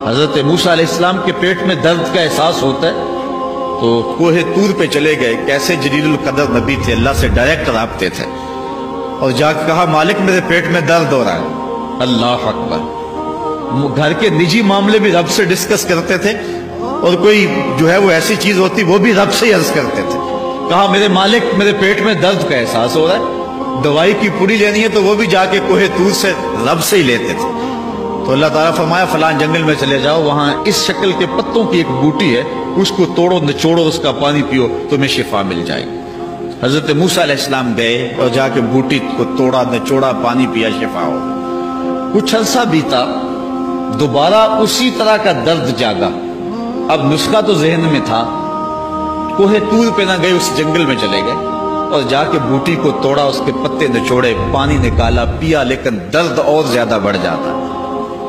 حضرت موسیٰ علیہ السلام کے پیٹ میں درد کا احساس ہوتا ہے تو کوہ طور پہ چلے گئے. کیسے جلیل القدر نبی تھے, اللہ سے ڈائریکٹ رابطے تھے, اور جا کے کہا مالک میرے پیٹ میں درد ہو رہا ہے. اللہ اکبر. گھر کے نجی معاملے بھی رب سے ڈسکس کرتے تھے, اور کوئی جو ہے وہ ایسی چیز ہوتی وہ بھی رب سے ہی عرض کرتے تھے. کہا میرے مالک میرے پیٹ میں درد کا احساس ہو رہا ہے, دوائی کی پوری لینی ہے تو وہ بھی جا کے کوہ طور سے رب سے ہی لیتے تھے. تو اللہ تعالیٰ فرمایا فلان جنگل میں چلے جاؤ, وہاں اس شکل کے پتوں کی ایک بوٹی ہے, اس کو توڑو نچوڑو, اس کا پانی پیو, تمہیں شفا مل جائے گی. حضرت موسیٰ علیہ السلام گئے اور جا کے بوٹی کو توڑا نچوڑا, پانی پیا, شفا ہو. کچھ عرصہ بیتا, دوبارہ اسی طرح کا درد جاگا. اب نسخہ تو ذہن میں تھا, کوہ طور پہ نہ گئے, اس جنگل میں چلے گئے اور جا کے بوٹی کو توڑا, اس کے پتے نچوڑے, پانی نکالا, پیا, لیکن درد اور زیادہ بڑھ جاتا.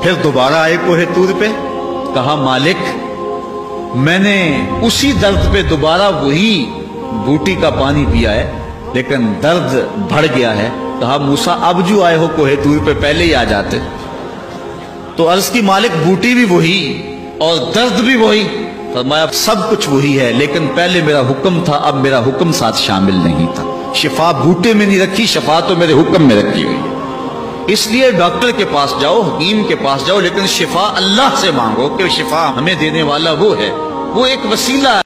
پھر دوبارہ آئے کوہ طور پہ, کہا مالک میں نے اسی درد پہ دوبارہ وہی بوٹی کا پانی پیا ہے, لیکن درد بڑھ گیا ہے. کہا موسیٰ اب جو آئے ہو کوہ طور پہ پہلے ہی آ جاتے. تو عرض کی مالک بوٹی بھی وہی اور درد بھی وہی. فرمایا سب کچھ وہی ہے, لیکن پہلے میرا حکم تھا, اب میرا حکم ساتھ شامل نہیں تھا. شفا بوٹے میں نہیں رکھی, شفا تو میرے حکم میں رکھی ہوئی ہے. اس لیے ڈاکٹر کے پاس جاؤ, حکیم کے پاس جاؤ, لیکن شفا اللہ سے مانگو, کہ شفا ہمیں دینے والا وہ ہے, وہ ایک وسیلہ ہے.